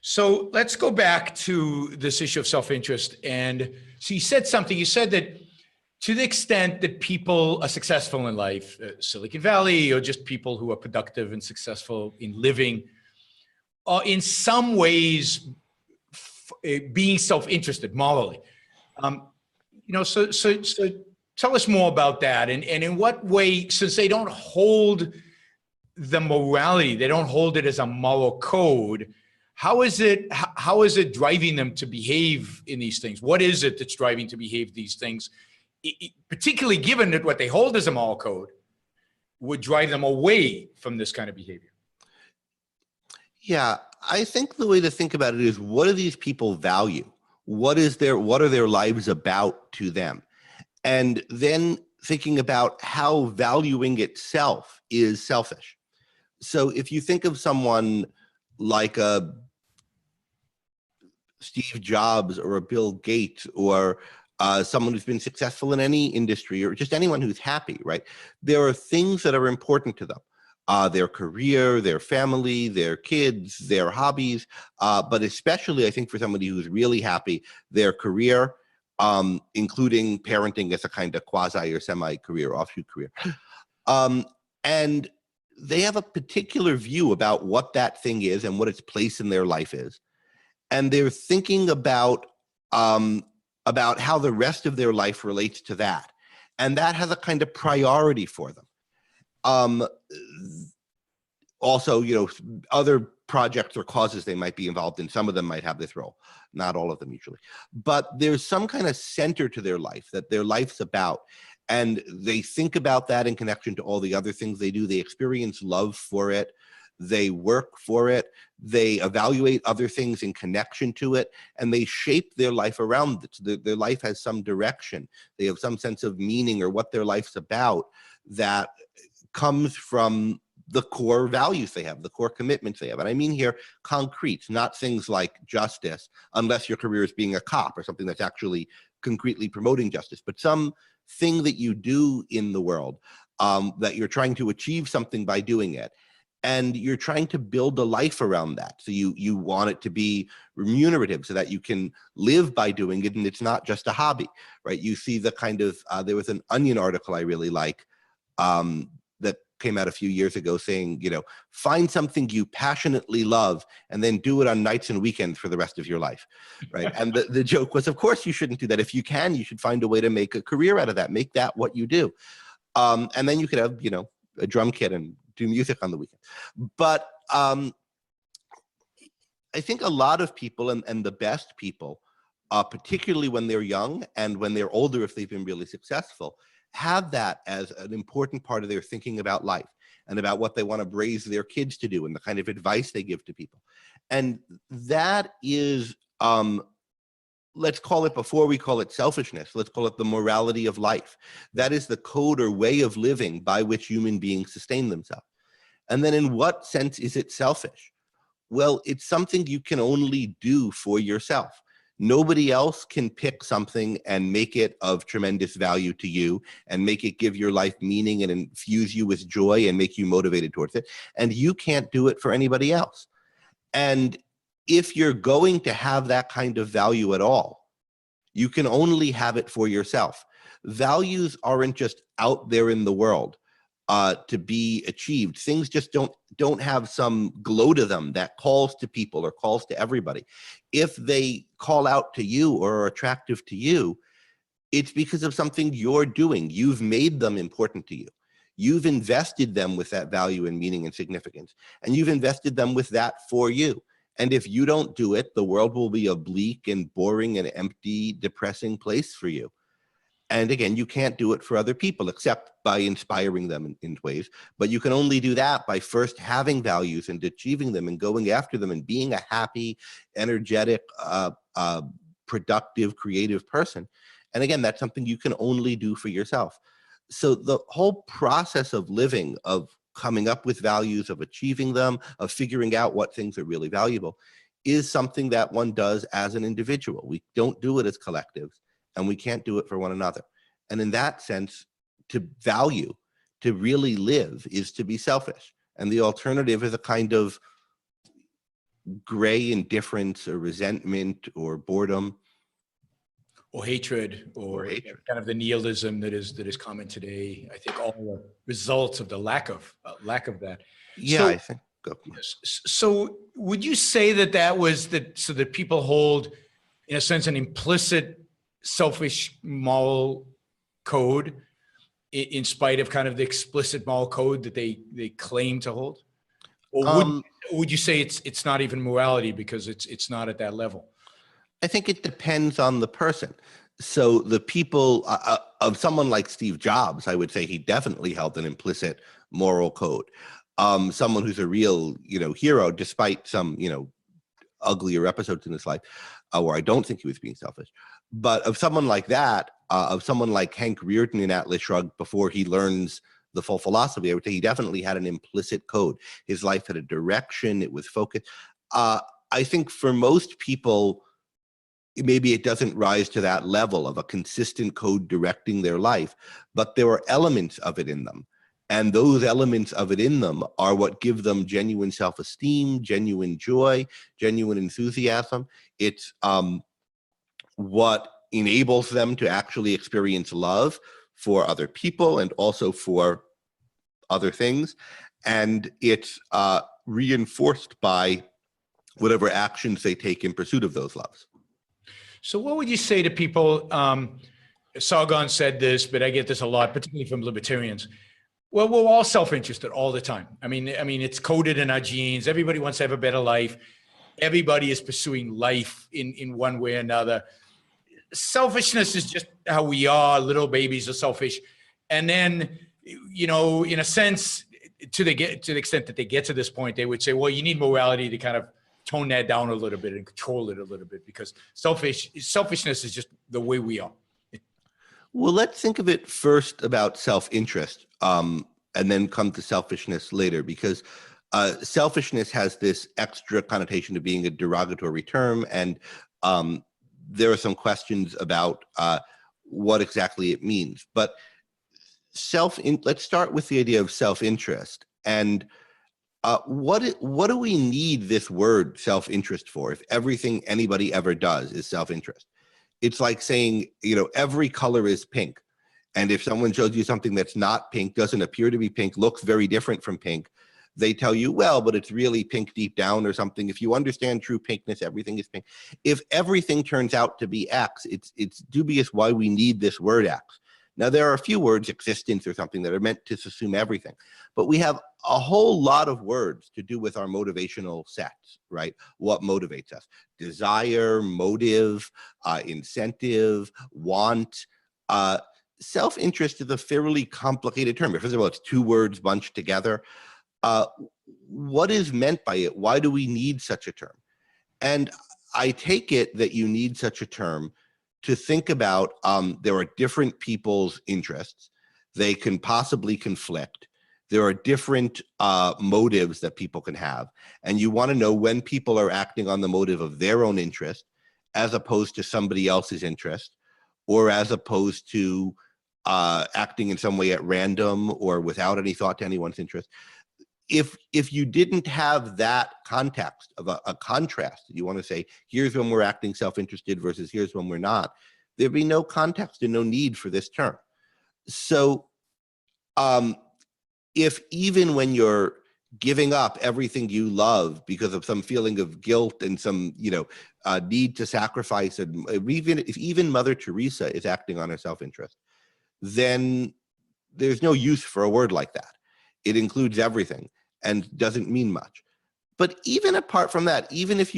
So let's go back to this issue of self-interest. And so you said something, you said that to the extent that people are successful in life, Silicon Valley, or just people who are productive and successful in living, are in some ways being self-interested morally. So tell us more about that. And in what way, since they don't hold the morality, they don't hold it as a moral code, how is it driving them to behave in these things? What is it that's driving to behave these things? Particularly given that what they hold as a moral code would drive them away from this kind of behavior. Yeah, I think the way to think about it is, what do these people value? What are their lives about to them? And then thinking about how valuing itself is selfish. So if you think of someone like a Steve Jobs or a Bill Gates, or someone who's been successful in any industry, or just anyone who's happy, right? There are things that are important to them. Their career, their family, their kids, their hobbies, but especially I think for somebody who's really happy, their career, including parenting as a kind of quasi or semi-career, offshoot career. And they have a particular view about what that thing is and what its place in their life is. And they're thinking about how the rest of their life relates to that. And that has a kind of priority for them. Also, other projects or causes they might be involved in, some of them might have this role, not all of them usually. But there's some kind of center to their life that their life's about. And they think about that in connection to all the other things they do. They experience love for it. They work for it. They evaluate other things in connection to it, and they shape their life around it. Their life has some direction. They have some sense of meaning or what their life's about that comes from the core values they have, the core commitments they have. And I mean here concrete, not things like justice, unless your career is being a cop or something that's actually concretely promoting justice, but some thing that you do in the world, that you're trying to achieve something by doing it. And you're trying to build a life around that. So you want it to be remunerative so that you can live by doing it, and it's not just a hobby, right? You see the kind of, there was an Onion article I really like that came out a few years ago saying, find something you passionately love and then do it on nights and weekends for the rest of your life, right? And the joke was, of course you shouldn't do that. If you can, you should find a way to make a career out of that. Make that what you do. And then you could have, a drum kit and do music on the weekend. But I think a lot of people, and the best people, particularly when they're young and when they're older, if they've been really successful, have that as an important part of their thinking about life and about what they want to raise their kids to do and the kind of advice they give to people. And that is, let's call it, before we call it selfishness, let's call it the morality of life. That is the code or way of living by which human beings sustain themselves. And then in what sense is it selfish? Well, it's something you can only do for yourself. Nobody else can pick something and make it of tremendous value to you and make it give your life meaning and infuse you with joy and make you motivated towards it. And you can't do it for anybody else. And if you're going to have that kind of value at all, you can only have it for yourself. Values aren't just out there in the world to be achieved. Things just don't have some glow to them that calls to people or calls to everybody. If they call out to you or are attractive to you, it's because of something you're doing. You've made them important to you. You've invested them with that value and meaning and significance, and you've invested them with that for you. And if you don't do it, the world will be a bleak and boring and empty, depressing place for you. And again, you can't do it for other people except by inspiring them in ways. But you can only do that by first having values and achieving them and going after them and being a happy, energetic, productive, creative person. And again, that's something you can only do for yourself. So the whole process of living, of coming up with values, of achieving them, of figuring out what things are really valuable, is something that one does as an individual. We don't do it as collectives, and we can't do it for one another. And in that sense, to value, to really live, is to be selfish. And the alternative is a kind of gray indifference or resentment or boredom. Or hatred, or hatred. kind of the nihilism that is common today. I think all the results of the lack of that. Yeah, I think. So would you say that was so that people hold, in a sense, an implicit selfish moral code in spite of kind of the explicit moral code that they claim to hold? Or would you say it's not even morality because it's not at that level? I think it depends on the person. So the people of someone like Steve Jobs, I would say he definitely held an implicit moral code. Someone who's a real, hero, despite some, uglier episodes in his life, where I don't think he was being selfish. But of someone like that, of someone like Hank Rearden in Atlas Shrugged, before he learns the full philosophy, I would say he definitely had an implicit code. His life had a direction, it was focused. I think for most people, maybe it doesn't rise to that level of a consistent code directing their life, but there are elements of it in them. And those elements of it in them are what give them genuine self-esteem, genuine joy, genuine enthusiasm. It's what enables them to actually experience love for other people and also for other things. And it's reinforced by whatever actions they take in pursuit of those loves. So what would you say to people, Sargon said this, but I get this a lot, particularly from libertarians. Well, we're all self-interested all the time. I mean, it's coded in our genes. Everybody wants to have a better life. Everybody is pursuing life in one way or another. Selfishness is just how we are. Little babies are selfish. And then, in a sense, to the extent that they get to this point, they would say, well, you need morality to kind of tone that down a little bit and control it a little bit, because selfishness is just the way we are. Well, let's think of it first about self-interest, and then come to selfishness later, because selfishness has this extra connotation of being a derogatory term, and there are some questions about what exactly it means. But let's start with the idea of self-interest. And what do we need this word self-interest for if everything anybody ever does is self-interest? It's like saying, every color is pink. And if someone shows you something that's not pink, doesn't appear to be pink, looks very different from pink, they tell you, well, but it's really pink deep down or something. If you understand true pinkness, everything is pink. If everything turns out to be X, it's dubious why we need this word X. Now, there are a few words, existence or something, that are meant to assume everything. But we have a whole lot of words to do with our motivational sets, right? What motivates us? Desire, motive, incentive, want. Self-interest is a fairly complicated term. First of all, it's two words bunched together. What is meant by it? Why do we need such a term? And I take it that you need such a term to think about, there are different people's interests. They can possibly conflict. There are different motives that people can have. And you want to know when people are acting on the motive of their own interest, as opposed to somebody else's interest, or as opposed to acting in some way at random or without any thought to anyone's interest. If you didn't have that context of a contrast, you want to say, here's when we're acting self-interested versus here's when we're not, there'd be no context and no need for this term. So if even when you're giving up everything you love because of some feeling of guilt and some need to sacrifice, and if even Mother Teresa is acting on her self-interest, then there's no use for a word like that. It includes everything and doesn't mean much. But even apart from that, even if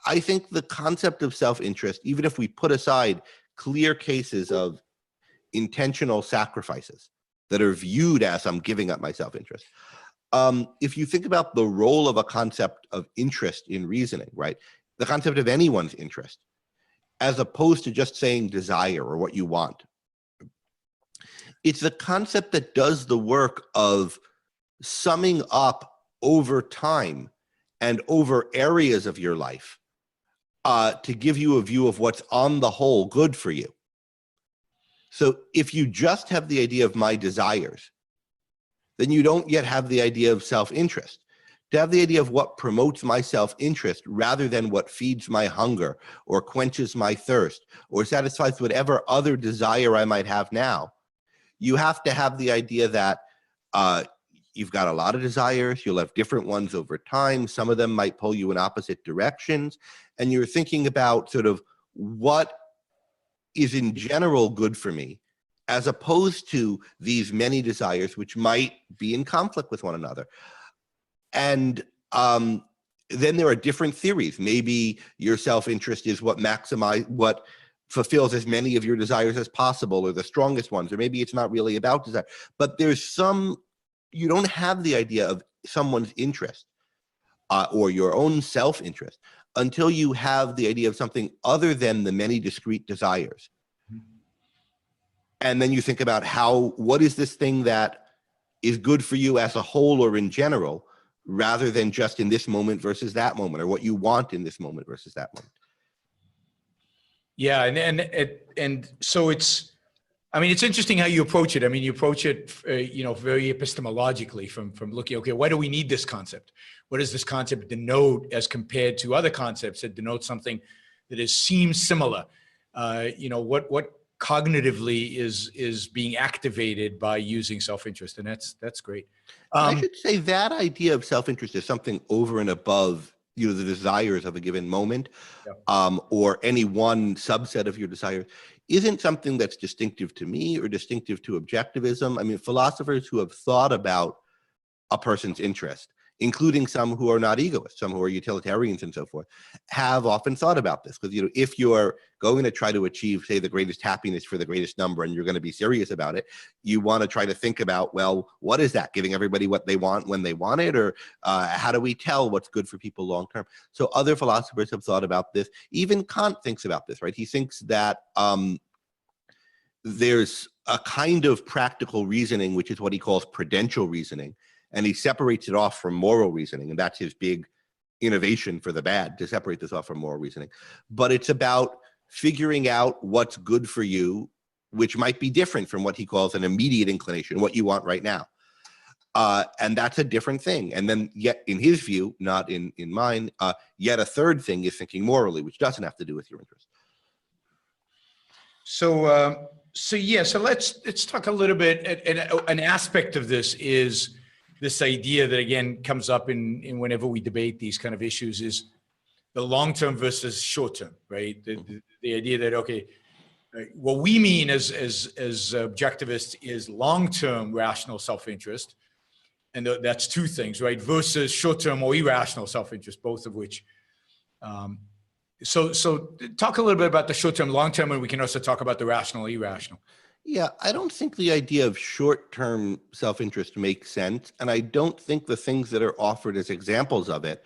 I think the concept of self-interest, even if we put aside clear cases of intentional sacrifices that are viewed as I'm giving up my self-interest, if you think about the role of a concept of interest in reasoning, right? The concept of anyone's interest, as opposed to just saying desire or what you want. It's the concept that does the work of summing up over time and over areas of your life to give you a view of what's on the whole good for you. So if you just have the idea of my desires, then you don't yet have the idea of self-interest. to have the idea of what promotes my self-interest rather than what feeds my hunger or quenches my thirst or satisfies whatever other desire I might have now, you have to have the idea that you've got a lot of desires, you'll have different ones over time, some of them might pull you in opposite directions, and you're thinking about sort of what is in general good for me, as opposed to these many desires which might be in conflict with one another. And then there are different theories. Maybe your self-interest is what fulfills as many of your desires as possible, or the strongest ones, or maybe it's not really about desire. But you don't have the idea of someone's interest or your own self-interest until you have the idea of something other than the many discrete desires. And then you think about what is this thing that is good for you as a whole or in general, rather than just in this moment versus that moment, or what you want in this moment versus that moment. Yeah, and so it's interesting how you approach it. I mean, you approach it, very epistemologically from looking, okay, why do we need this concept? What does this concept denote as compared to other concepts that denote something that seems similar? What cognitively is being activated by using self-interest, and that's great. I should say that idea of self-interest is something over and above the desires of a given moment, or any one subset of your desires, isn't something that's distinctive to me or distinctive to objectivism. I mean, philosophers who have thought about a person's interest, including some who are not egoists, some who are utilitarians and so forth, have often thought about this. Because if you're going to try to achieve, say, the greatest happiness for the greatest number, and you're going to be serious about it, you want to try to think about, well, what is that? Giving everybody what they want when they want it? Or how do we tell what's good for people long term? So other philosophers have thought about this. Even Kant thinks about this, right? He thinks that there's a kind of practical reasoning, which is what he calls prudential reasoning. And he separates it off from moral reasoning. And that's his big innovation for the bad, to separate this off from moral reasoning. But it's about figuring out what's good for you, which might be different from what he calls an immediate inclination, what you want right now. And that's a different thing. And then yet in his view, not in mine, yet a third thing is thinking morally, which doesn't have to do with your interest. So let's talk a little bit. An aspect of this is this idea that, again, comes up in whenever we debate these kind of issues, is the long-term versus short-term, right? The idea that, okay, what we mean as objectivists is long-term rational self-interest, and that's two things, right? Versus short-term or irrational self-interest, both of which. So talk a little bit about the short-term, long-term, and we can also talk about the rational, irrational. Yeah, I don't think the idea of short-term self-interest makes sense. And I don't think the things that are offered as examples of it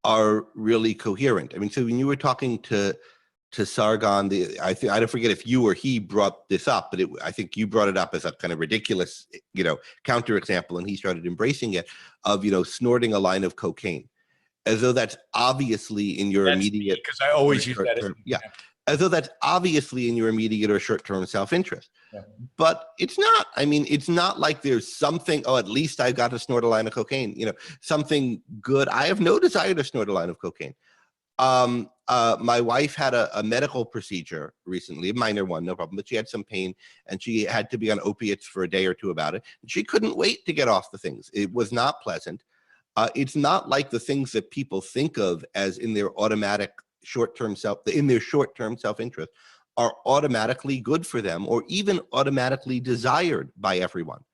are really coherent. I mean, so when you were talking to Sargon, I don't forget if you or he brought this up, but I think you brought it up as a kind of ridiculous, counterexample, and he started embracing it, of, snorting a line of cocaine, as though that's obviously in your immediate. Because I always use that as an example. As though that's obviously in your immediate or short-term self-interest. Yeah. But it's not. I mean, it's not like there's something, at least I got to snort a line of cocaine, something good. I have no desire to snort a line of cocaine. My wife had a medical procedure recently, a minor one, no problem, but she had some pain and she had to be on opiates for a day or two about it. And she couldn't wait to get off the things. It was not pleasant. It's not like the things that people think of as in their automatic short-term self-interest are automatically good for them, or even automatically desired by everyone,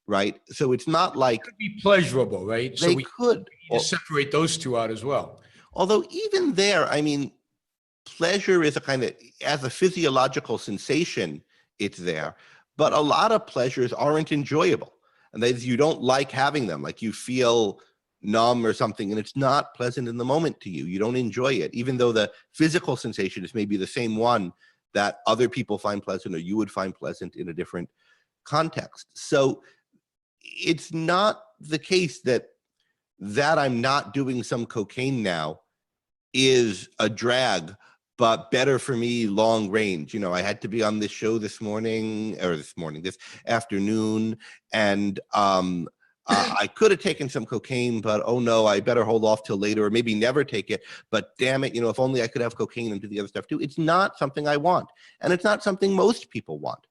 right? So it's not like, it could be pleasurable, right? They could separate those two out as well. Although even there, I mean, pleasure is a kind of, as a physiological sensation, it's there, but a lot of pleasures aren't enjoyable, and you don't like having them, like you feel numb or something, and it's not pleasant in the moment to you. You don't enjoy it, even though the physical sensation is maybe the same one that other people find pleasant, or you would find pleasant in a different context. So it's not the case that I'm not doing some cocaine now is a drag, but better for me long range. I had to be on this show this afternoon, and I could have taken some cocaine, but oh no, I better hold off till later, or maybe never take it. But damn it, if only I could have cocaine and do the other stuff too. It's not something I want. And it's not something most people want.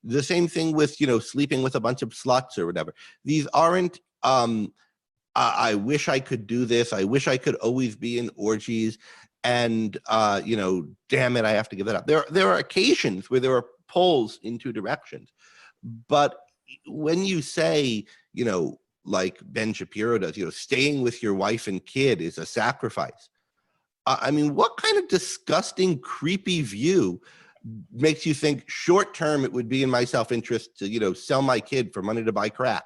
The same thing with, sleeping with a bunch of sluts or whatever. These aren't, I wish I could do this. I wish I could always be in orgies. And, damn it, I have to give that up. There are occasions where there are pulls in two directions. But when you say, like Ben Shapiro does, staying with your wife and kid is a sacrifice. I mean, what kind of disgusting, creepy view makes you think short term it would be in my self-interest to, sell my kid for money to buy crack?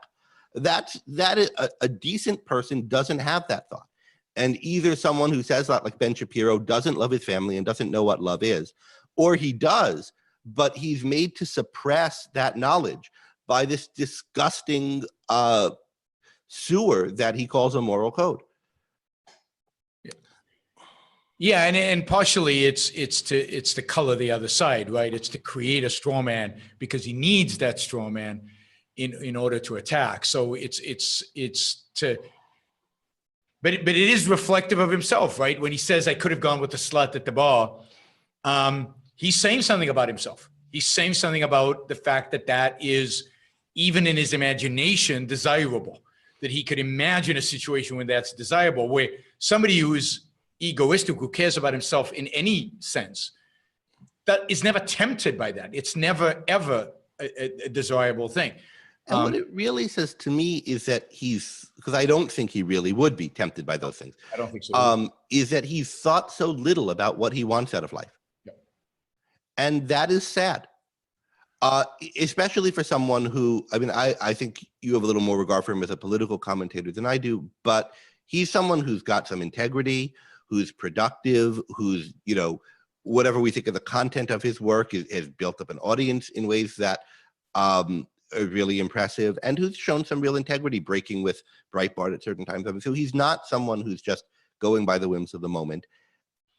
That is a decent person doesn't have that thought. And either someone who says that, like Ben Shapiro, doesn't love his family and doesn't know what love is, or he does, but he's made to suppress that knowledge by this disgusting sewer that he calls a moral code. Yeah, and partially it's to color the other side, right? It's to create a straw man because he needs that straw man in order to attack. So it's to, but it is reflective of himself, right? When he says I could have gone with the slut at the bar, he's saying something about himself. He's saying something about the fact that is, even in his imagination, desirable. That he could imagine a situation when that's desirable, where somebody who is egoistic, who cares about himself in any sense, that is never tempted by that. It's never, ever a desirable thing. And what it really says to me is that because I don't think he really would be tempted by those things. I don't think so. Is that he's thought so little about what he wants out of life. Yep. And that is sad. Especially for someone who, I think you have a little more regard for him as a political commentator than I do, but he's someone who's got some integrity, who's productive, who's, whatever we think of the content of his work has built up an audience in ways that are really impressive, and who's shown some real integrity, breaking with Breitbart at certain times. So he's not someone who's just going by the whims of the moment.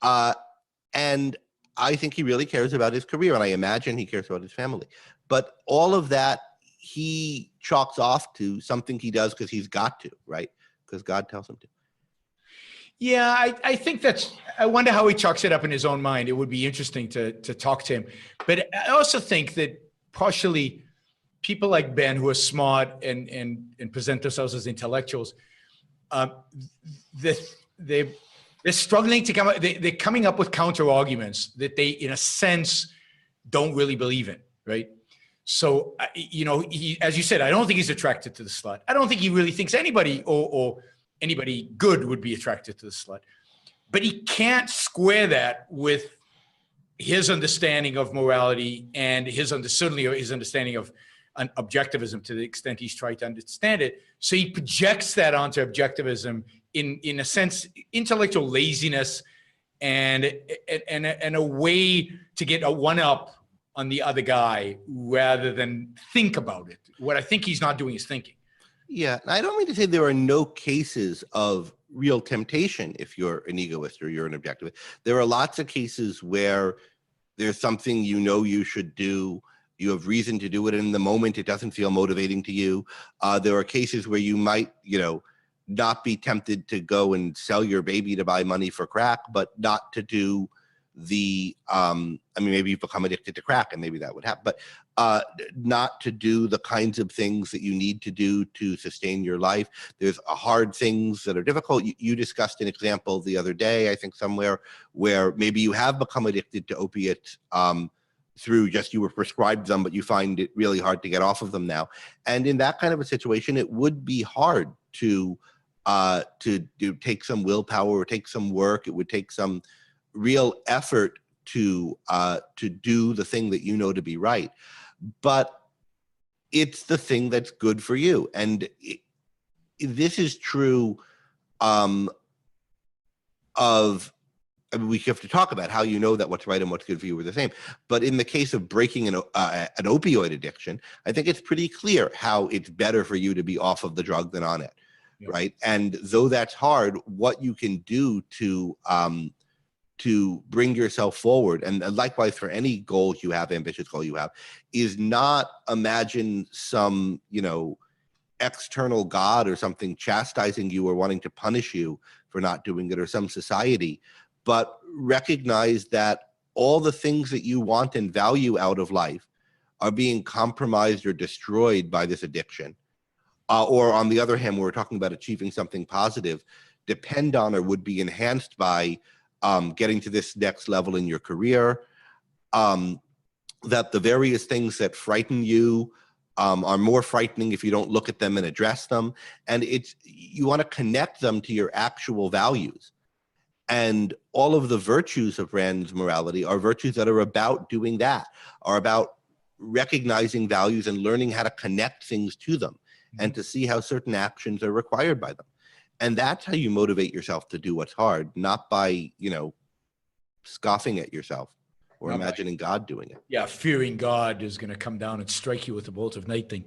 And I think he really cares about his career, and I imagine he cares about his family. But all of that he chalks off to something he does because he's got to, right? Because God tells him to. Yeah, I think I wonder how he chalks it up in his own mind. It would be interesting to talk to him. But I also think that partially people like Ben, who are smart and present themselves as intellectuals, they're struggling to come up, they're coming up with counter arguments that they, in a sense, don't really believe in, right? So, as you said, I don't think he's attracted to the slut. I don't think he really thinks anybody or anybody good would be attracted to the slut. But he can't square that with his understanding of morality and certainly his understanding of objectivism, to the extent he's tried to understand it. So he projects that onto objectivism in a sense, intellectual laziness and a way to get a one-up on the other guy rather than think about it. What I think he's not doing is thinking. Yeah, I don't mean to say there are no cases of real temptation if you're an egoist or you're an objectivist. There are lots of cases where there's something you should do, you have reason to do it, and in the moment it doesn't feel motivating to you. There are cases where you might, not be tempted to go and sell your baby to buy money for crack, but not to do the, maybe you've become addicted to crack and maybe that would happen, but not to do the kinds of things that you need to do to sustain your life. There's hard things that are difficult. You discussed an example the other day, I think somewhere, where maybe you have become addicted to opiates through just you were prescribed them, but you find it really hard to get off of them now. And in that kind of a situation, it would be hard to take some willpower or take some work. It would take some real effort to do the thing that you know to be right, but it's the thing that's good for you. And this is true we have to talk about how you know that what's right and what's good for you are the same. But in the case of breaking an opioid addiction, I think it's pretty clear how it's better for you to be off of the drug than on it, yeah. Right? And though that's hard, what you can do to bring yourself forward, and likewise for any goal you have, ambitious goal you have, is not imagine some, external God or something chastising you or wanting to punish you for not doing it, or some society, but recognize that all the things that you want and value out of life are being compromised or destroyed by this addiction. Or on the other hand, when we're talking about achieving something positive, depend on or would be enhanced by getting to this next level in your career, that the various things that frighten you are more frightening if you don't look at them and address them. And you want to connect them to your actual values. And all of the virtues of Rand's morality are virtues that are about doing that, are about recognizing values and learning how to connect things to them and to see how certain actions are required by them. And that's how you motivate yourself to do what's hard, not by, scoffing at yourself or imagining God doing it. Yeah, fearing God is going to come down and strike you with a bolt of lightning.